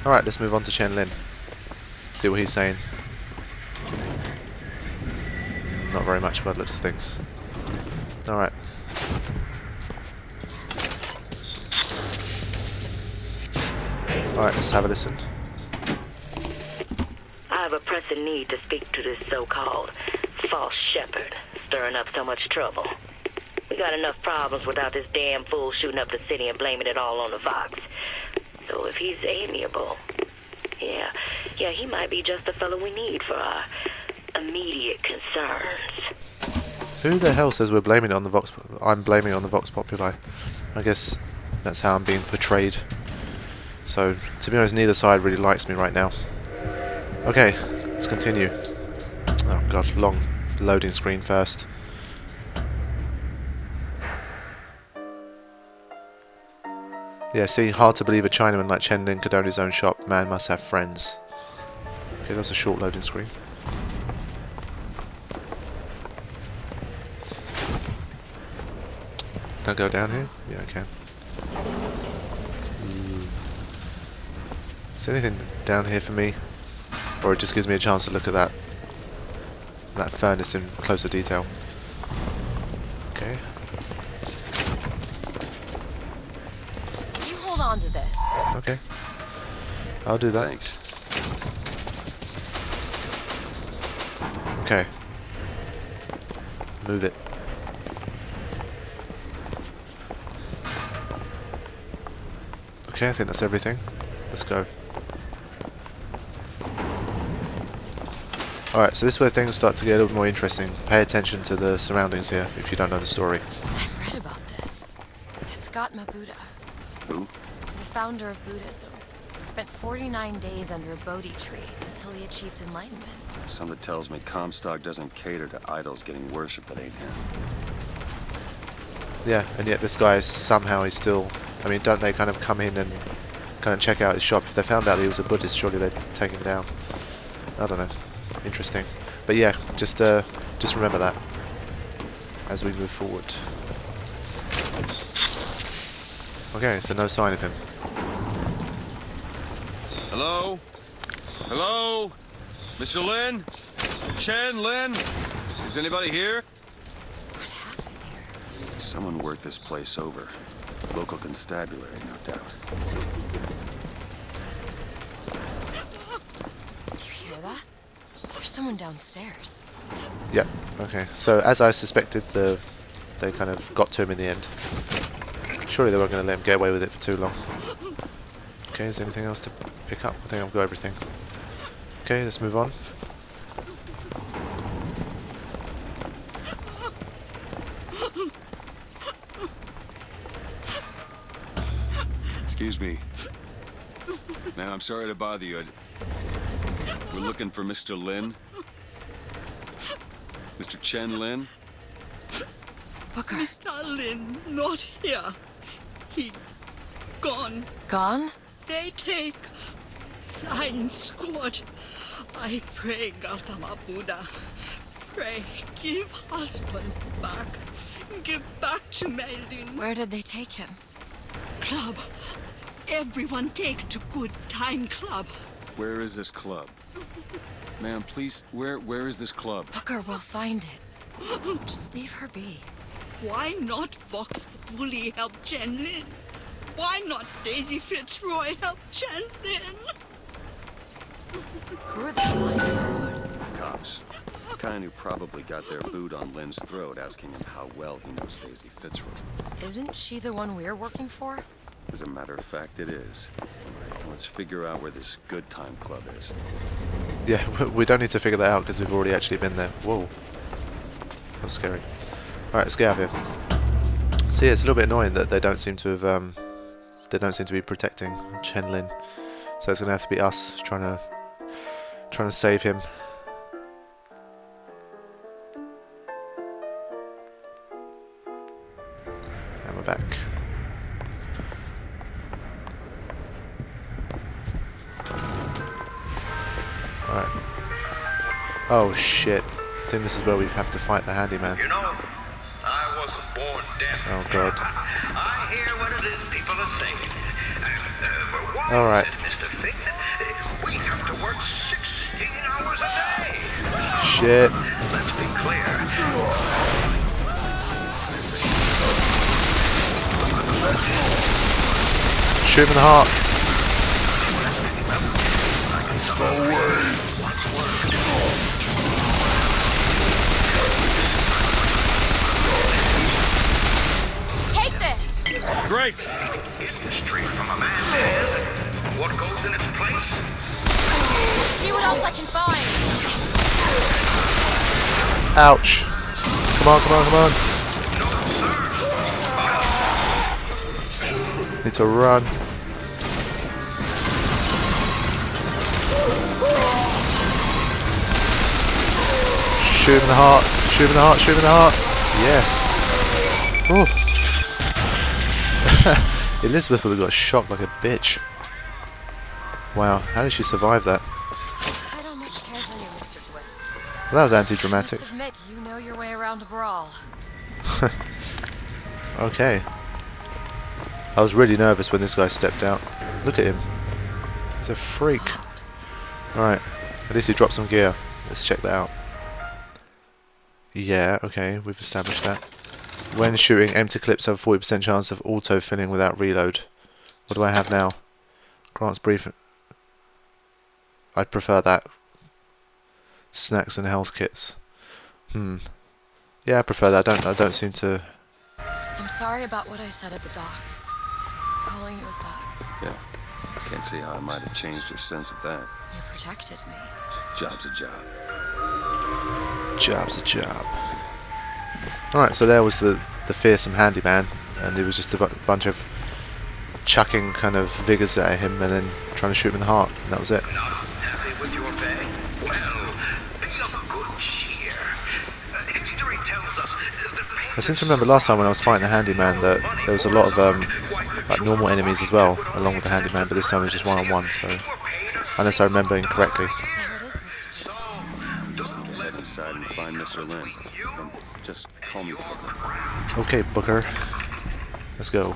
Alright, let's move on to Chen Lin. See what he's saying. Not very much by the looks of things. Alright. Alright, let's have a listen. I have a pressing need to speak to this so-called false shepherd, stirring up so much trouble. We got enough problems without this damn fool shooting up the city and blaming it all on the Vox. Though if he's amiable, yeah, he might be just the fellow we need for our immediate concerns. Who the hell says we're blaming it on the Vox? I'm blaming it on the Vox Populi. I guess that's how I'm being portrayed. So, to be honest, neither side really likes me right now. Okay, let's continue. Oh god, long loading screen first. Yeah, see, hard to believe a Chinaman like Chen Lin could own his own shop. Man must have friends. Okay, that's a short loading screen. Can I go down here? Yeah, I can. Is there anything down here for me? Or it just gives me a chance to look at that furnace in closer detail. Okay. You hold on to this. Okay. I'll do that. Thanks. Okay. Move it. Okay, I think that's everything. Let's go. Alright, so this is where things start to get a little more interesting. Pay attention to the surroundings here if you don't know the story. I've read about this. It's Gautama Buddha, Who? the founder of Buddhism. Spent 49 days under a Bodhi tree until he achieved enlightenment. Something tells me Comstock doesn't cater to idols getting worshipped that ain't him. Yeah, and yet this guy is somehow he's still... I mean, don't they kind of come in and kind of check out his shop? If they found out that he was a Buddhist, surely they'd take him down. I don't know. Interesting. But yeah, just remember that as we move forward. Okay, so no sign of him. Hello? Hello? Mr. Lin? Chen Lin? Is anybody here? What happened here? Someone worked this place over. Local constabulary, no doubt. Do you hear that? There's someone downstairs. Yep, okay. So as I suspected, they kind of got to him in the end. Surely they weren't going to let him get away with it for too long. Okay, is there anything else to pick up? I think I've got everything. Okay, let's move on. Excuse me. Ma'am, I'm sorry to bother you. We're looking for Mr. Lin. Mr. Chen Lin? Booker. Mr. Lin, not here. He gone. Gone? They take flying squad. I pray, Gautama Buddha. Pray, give husband back. Give back to Melin. Where did they take him? Club. Everyone take to good time club. Where is this club? Ma'am, please, where is this club? Booker, we'll find it. Just leave her be. Why not Vox Populi help Chen Lin? Why not Daisy Fitzroy help Chen Lin? Who are the flying squad? Cops. The kind who probably got their boot on Lin's throat asking him how well he knows Daisy Fitzroy. Isn't she the one we're working for? As a matter of fact, it is. Right, let's figure out where this good time club is. Yeah, we don't need to figure that out because we've already actually been there. Whoa. That's scary. Alright, let's get out of here. So yeah, it's a little bit annoying that they don't seem to have, they don't seem to be protecting Chen Lin. So it's going to have to be us trying to save him. And we're back. Alright. Oh shit. I think this is where we have to fight the Handyman. You know, I wasn't born deaf. Oh god. I hear what it is people are saying. Alright. Mr. Mr. Finn. We have to work 16 hours a day. Shit. Let's be clear. Shoot him in the heart. Take this! Great! Straight from a man's hand. What goes in its place? See what else I can find. Ouch. Come on, come on, come on. Need to run. Shoot him in the heart. Shoot him in the heart. Shoot him in the heart. Yes. Ooh. Elizabeth would have got shot like a bitch. Wow, how did she survive that? I don't much care for you, Mr. DeWitt. Well, that was I anti-dramatic. must admit, you know your way around a brawl. Okay. I was really nervous when this guy stepped out. Look at him. He's a freak. Alright, at least he dropped some gear. Let's check that out. Yeah, okay, we've established that. When shooting, empty clips have a 40% chance of auto-filling without reload. What do I have now? Grant's brief. I'd prefer that. Snacks and health kits. Yeah, I prefer that. I don't seem to... I'm sorry about what I said at the docks. Calling you a thug. Yeah. Can't see how I might have changed your sense of that. You protected me. Job's a job. Job's a job. Alright, so there was the fearsome handyman, and it was just a bunch of chucking kind of vigors at him and then trying to shoot him in the heart, and that was it. Not happy with your pay? Well, be of good cheer. History tells us the I seem to remember last time when I was fighting the handyman that there was a lot of like normal enemies as well, along with the handyman, but this time it was just one-on-one, so unless I remember incorrectly. There it is, Mr. DeWitt. Just need to head inside and find Mr. Lin. And just call me Booker. Okay, Booker. Let's go.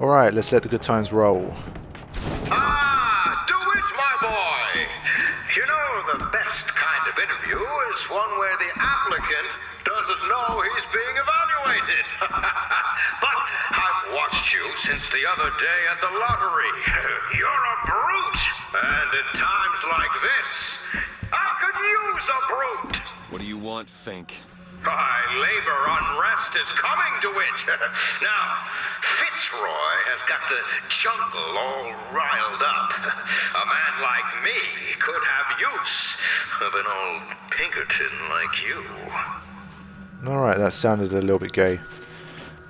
Alright, let's let the good times roll. Ah, do it, my boy. You know, the best kind of interview is one where the applicant doesn't know he's being evaluated. But I've watched you since the other day at the lottery. You're a brute. And in times like this, I could use a brute. What do you want, Fink? My labor unrest is coming to it. Now, Fitzroy has got the jungle all riled up. A man like me could have use of an old Pinkerton like you. Alright, that sounded a little bit gay.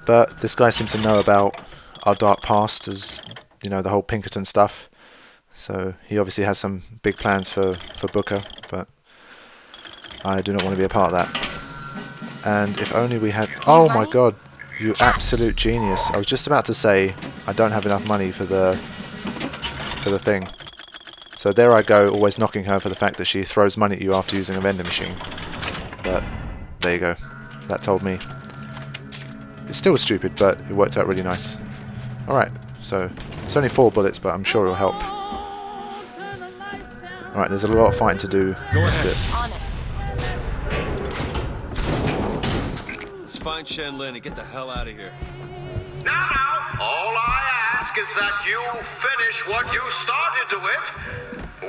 But this guy seems to know about our dark past, as you know, the whole Pinkerton stuff. So he obviously has some big plans for Booker, but I do not want to be a part of that. And if only we had... Oh my god, you absolute genius. I was just about to say I don't have enough money for the thing. So there I go, always knocking her for the fact that she throws money at you after using a vending machine. But there you go. That told me. It's still stupid, but it worked out really nice. Alright, so it's only 4 bullets, but I'm sure it'll help. Alright, there's a lot of fighting to do in this bit. On it. Let's find Chen Lin and get the hell out of here. Now, all I ask is that you finish what you started to it.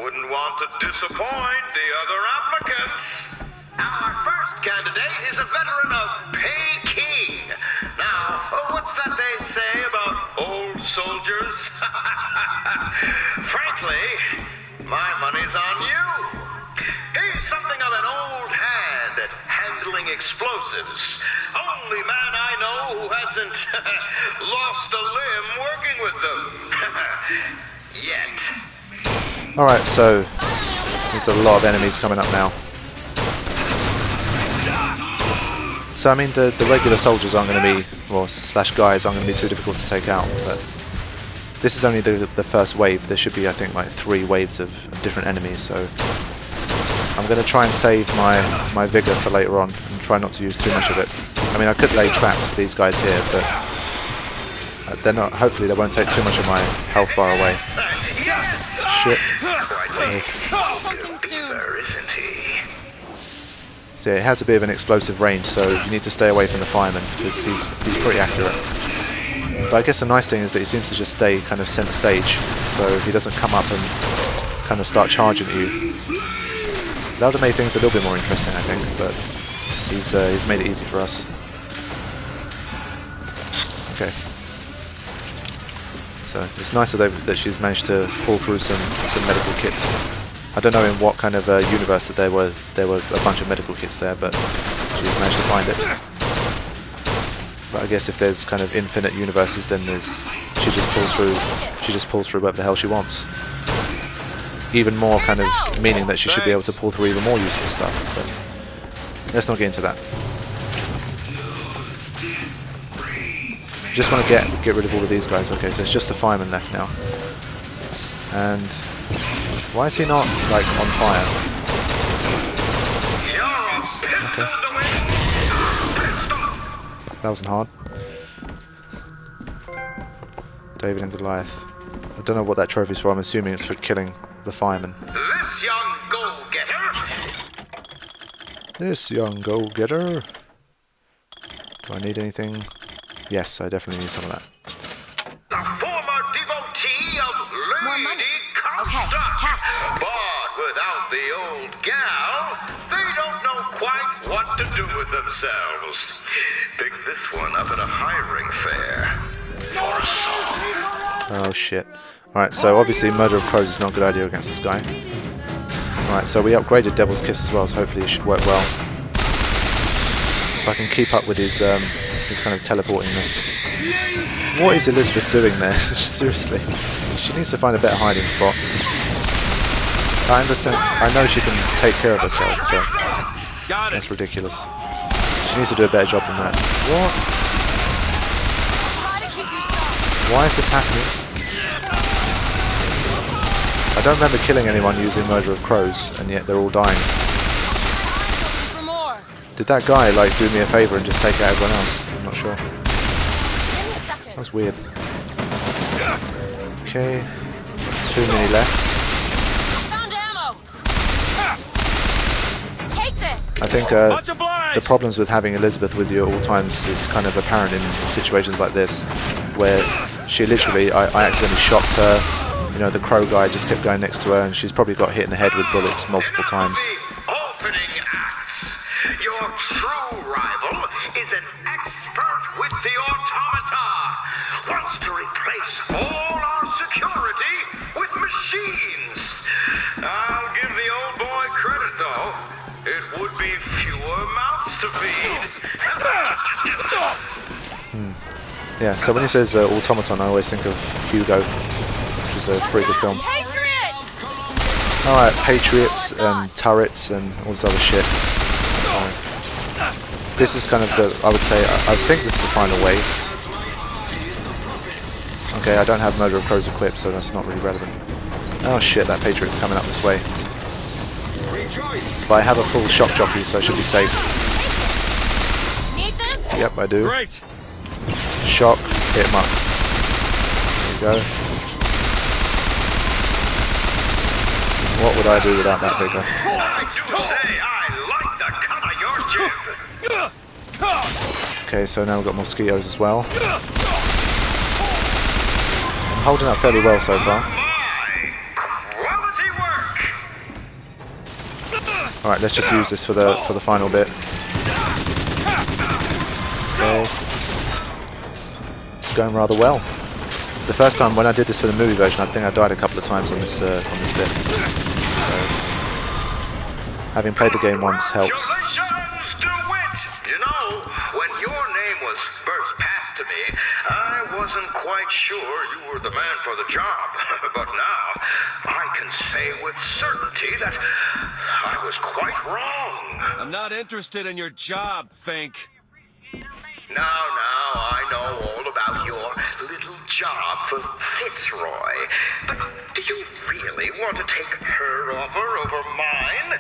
Wouldn't want to disappoint the other applicants. Our first candidate is a veteran of Peking. Now, what's that they say about old soldiers? Frankly, my money's on you. He's something of an old hand at handling explosives. Only man I know who hasn't lost a limb working with them. Yet. Alright, so there's a lot of enemies coming up now. So I mean the regular soldiers aren't going to be, well, slash guys aren't going to be too difficult to take out, but this is only the first wave. There should be, I think, like 3 waves of different enemies, so I'm going to try and save my vigor for later on and try not to use too much of it. I mean, I could lay traps for these guys here, but they're not. Hopefully, they won't take too much of my health bar away. Shit. Something soon. So it has a bit of an explosive range, so you need to stay away from the fireman because he's pretty accurate. But I guess the nice thing is that he seems to just stay kind of center stage, so he doesn't come up and kind of start charging at you. That would have made things a little bit more interesting, I think, but he's made it easy for us. Okay. So it's nice that she's managed to pull through some medical kits. I don't know in what kind of universe that there were a bunch of medical kits there, but she's managed to find it. But I guess if there's kind of infinite universes, then she just pulls through whatever the hell she wants. Even more kind of meaning that she should be able to pull through even more useful stuff. But let's not get into that. Just want to get rid of all of these guys. Okay, so it's just the fireman left now. And why is he not like on fire? Okay. That wasn't hard. David and Goliath. I don't know what that trophy's for. I'm assuming it's for killing the fireman. This young go-getter. This young go-getter. Do I need anything? Yes, I definitely need some of that. The former devotee of Lady Okay, Comstock. catch. But without the old gal, they don't know quite what to do with themselves. Pick this one up at a hiring fair. For a song. Oh shit. Alright, so obviously Murder of Crows is not a good idea against this guy. Alright, so we upgraded Devil's Kiss as well, so hopefully it should work well. If I can keep up with his kind of teleportingness. What is Elizabeth doing there? Seriously. She needs to find a better hiding spot. I understand. I know she can take care of herself, but that's ridiculous. She needs to do a better job than that. What? Why is this happening? I don't remember killing anyone using Murder of Crows, and yet they're all dying. Did that guy like do me a favour and just take out everyone else? I'm not sure. That was weird. Okay, 2 mini left. Found ammo. Take this. I think the problems with having Elizabeth with you at all times is kind of apparent in situations like this, where she literally, I accidentally shocked her. You know, the crow guy just kept going next to her, and she's probably got hit in the head with bullets multiple times. Opening acts. Your true rival is an expert with the automata. Wants to replace all our security with machines. I'll give the old boy credit, though. It would be fewer mouths to feed. Yeah, so when he says automaton, I always think of Hugo, which is a pretty good film. Patriot. Alright, Patriots and turrets and all this other shit. So, this is kind of the, I would say, I think this is the final wave. Okay, I don't have Murder of Crows equipped, so that's not really relevant. Oh shit, that Patriot's coming up this way. But I have a full shock jockey, so I should be safe. Need this? Yep, I do. Great. Shock, hit him up. There you go. What would I do without that vigor? I do say I like the cut of your jib. Okay, so now we've got mosquitoes as well. I'm holding up fairly well so far. Quality work. Alright, let's just use this for the final bit. Okay. It's going rather well. The first time when I did this for the movie version, I think I died a couple of times on this bit. So, having played the game once helps. Congratulations, DeWitt. You know, when your name was first passed to me, I wasn't quite sure you were the man for the job. But now, I can say with certainty that I was quite wrong. I'm not interested in your job, Fink. Now, I know all about your little job for Fitzroy. But do you really want to take her offer over mine?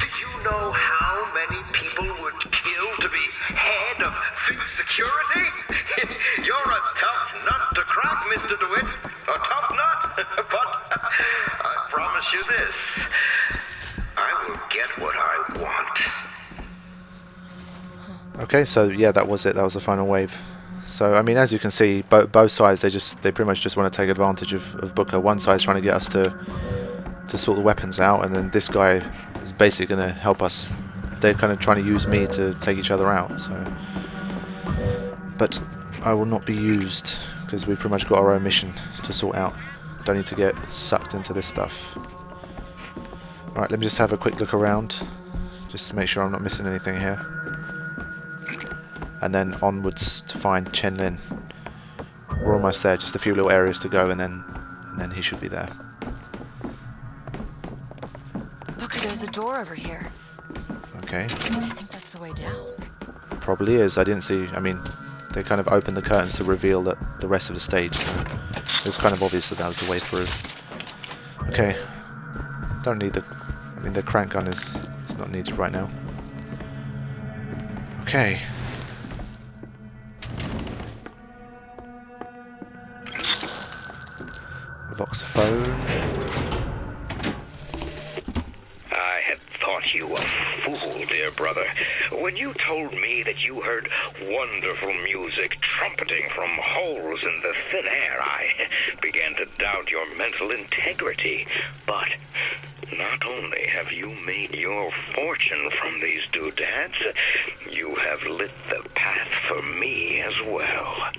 Do you know how many people would kill to be head of Fitz Security? You're a tough nut to crack, Mr. DeWitt. A tough nut. But I promise you this. I will get what I want. Okay, so yeah, that was it. That was the final wave. So I mean, as you can see, both sides they pretty much just want to take advantage of Booker. One side's trying to get us to sort the weapons out, and then this guy is basically going to help us. They're kind of trying to use me to take each other out. So, but I will not be used because we've pretty much got our own mission to sort out. Don't need to get sucked into this stuff. All right, let me just have a quick look around, just to make sure I'm not missing anything here. And then onwards to find Chen Lin. We're almost there, just a few little areas to go, and then he should be there. Booker, there's a door over here. Okay. I think that's the way down. Probably is. I didn't see. I mean, they kind of opened the curtains to reveal the rest of the stage, so it was kind of obvious that was the way through. Okay. Don't need the. I mean, the crank gun is not needed right now. Okay. Voxophone. I had thought you a fool, dear brother, when you told me that you heard wonderful music trumpeting from holes in the thin air. I began to doubt your mental integrity. But not only have you made your fortune from these doodads, you have lit the path for me as well.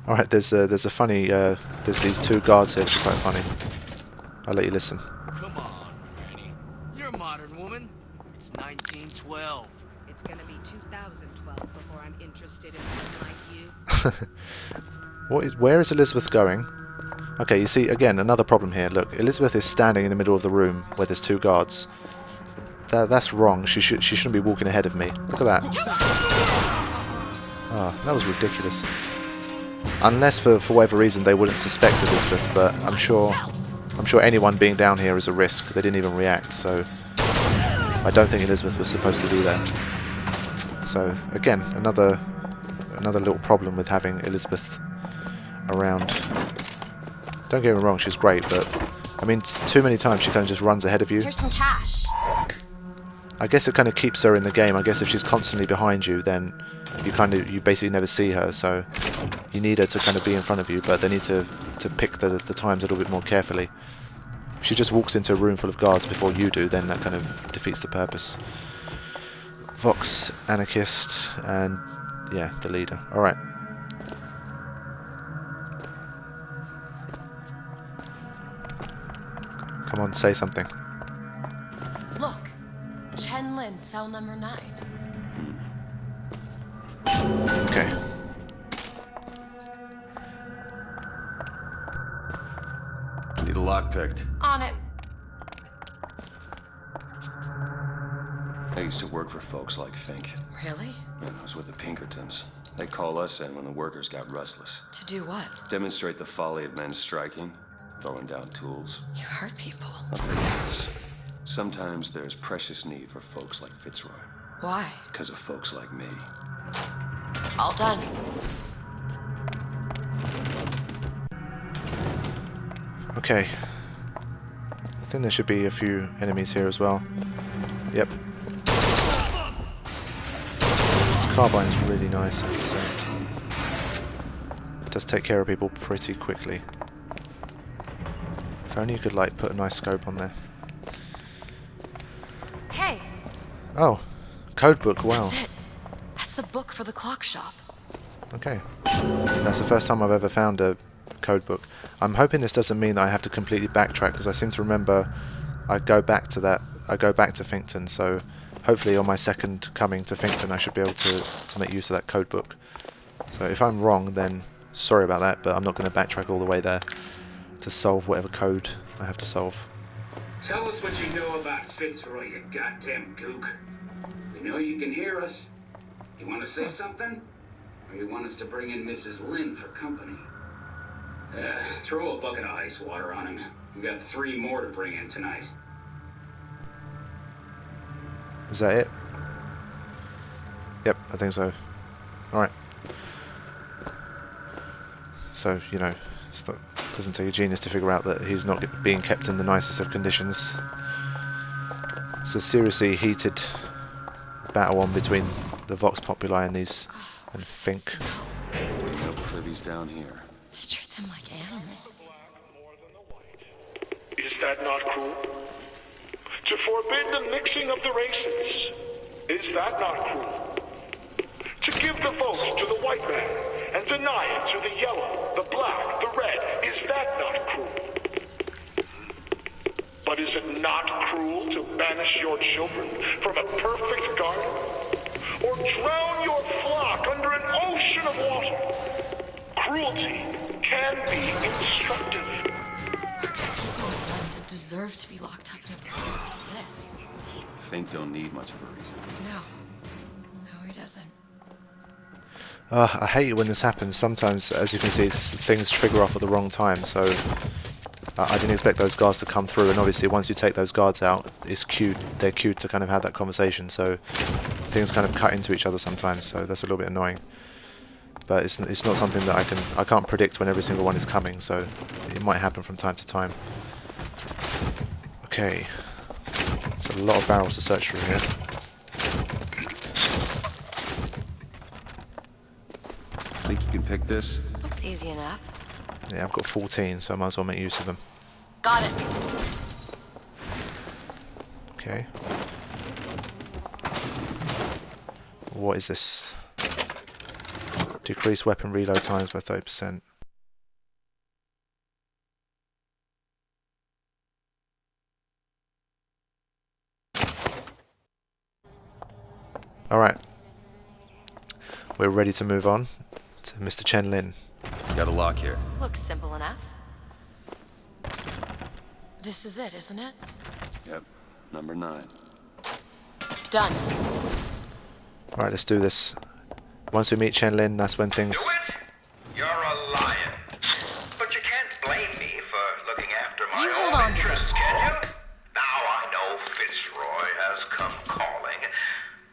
All right, there's a funny there's these two guards here which are quite funny. I'll let you listen. Come on, Franny. You're a modern woman. It's 1912. It's gonna be 2012 before I'm interested in one like you. Where is Elizabeth going? Okay, you see again another problem here. Look, Elizabeth is standing in the middle of the room where there's two guards. That's wrong. She shouldn't be walking ahead of me. Look at that. Oh, that was ridiculous. Unless for whatever reason they wouldn't suspect Elizabeth, but I'm sure anyone being down here is a risk. They didn't even react, so I don't think Elizabeth was supposed to be there. So again, another little problem with having Elizabeth around. Don't get me wrong, she's great, but I mean, too many times she kind of just runs ahead of you. Here's some cash. I guess it kind of keeps her in the game. I guess if she's constantly behind you, then you basically never see her. So you need her to kind of be in front of you, but they need to pick the times a little bit more carefully. If she just walks into a room full of guards before you do, then that kind of defeats the purpose. Vox, Anarchist, and yeah, the leader. All right. Come on, say something. Look, Chen Lin, cell number 9. Okay. Need a lock picked. On it. I used to work for folks like Fink. Really? And I was with the Pinkertons. They call us in when the workers got restless. To do what? Demonstrate the folly of men striking, throwing down tools. You hurt people. I'll tell you this. Sometimes there's precious need for folks like Fitzroy. Why? Because of folks like me. All done. Okay. I think there should be a few enemies here as well. Yep. Carbine is really nice, I have to say. It does take care of people pretty quickly. If only you could like put a nice scope on there. Hey, Oh, codebook, wow. that's it. That's the book for the clock shop. Okay. That's the first time I've ever found a codebook. I'm hoping this doesn't mean that I have to completely backtrack, because I seem to remember I go back to Finkton, so hopefully on my second coming to Finkton I should be able to make use of that codebook. So if I'm wrong, then sorry about that, but I'm not going to backtrack all the way there to solve whatever code I have to solve. Tell us what you know about Fitzroy, you goddamn gook. We know you can hear us. You want to say something? Or you want us to bring in Mrs. Lin for company? Throw a bucket of ice water on him. We got 3 more to bring in tonight. Is that it? Yep, I think so. Alright. So, you know, it doesn't take a genius to figure out that he's not being kept in the nicest of conditions. It's a seriously heated battle on between the Vox Populi and these, and Fink. No privies down here. I treat them like animals. Is that not cruel? To forbid the mixing of the races, is that not cruel? To give the vote to the white man and deny it to the yellow, the black, the red, is that not cruel? But is it not cruel to banish your children from a perfect garden? Or drown your flock under an ocean of water? Cruelty can be instructive. Done to deserve to be locked up in a place like this. Fink don't need much of a reason. No, he doesn't. I hate it when this happens. Sometimes, as you can see, things trigger off at the wrong time, so I didn't expect those guards to come through, and obviously once you take those guards out, they're cued to kind of have that conversation, so things kind of cut into each other sometimes, so that's a little bit annoying. But it's not something that I can't predict when every single one is coming, so it might happen from time to time. Okay, it's a lot of barrels to search through here. Think you can pick this? Looks easy enough. Yeah, I've got 14, so I might as well make use of them. Got it. Okay. What is this? Decrease weapon reload times by 30%. Alright. We're ready to move on to Mr. Chen Lin. Got a lock here. Looks simple enough. This is it, isn't it? Yep. Number 9. Done. Alright, let's do this. Once we meet Chen Lin, that's when things... Do it? You're a lion. But you can't blame me for looking after my You hold own on to interests, this. can you? Now I know Fitzroy has come calling,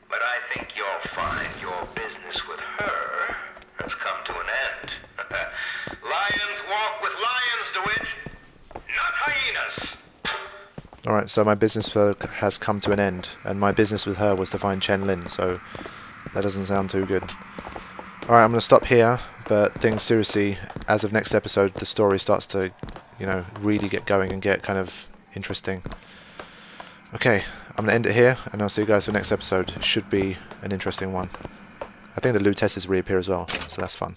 but I think you'll find your business with her has come to an end. Lions walk with lions, DeWitt, not hyenas. Alright, so my business with her has come to an end, and my business with her was to find Chen Lin, so that doesn't sound too good. Alright, I'm going to stop here, but things seriously, as of next episode, the story starts to, you know, really get going and get kind of interesting. Okay, I'm going to end it here, and I'll see you guys for the next episode. It should be an interesting one. I think the Lutesses reappear as well, so that's fun.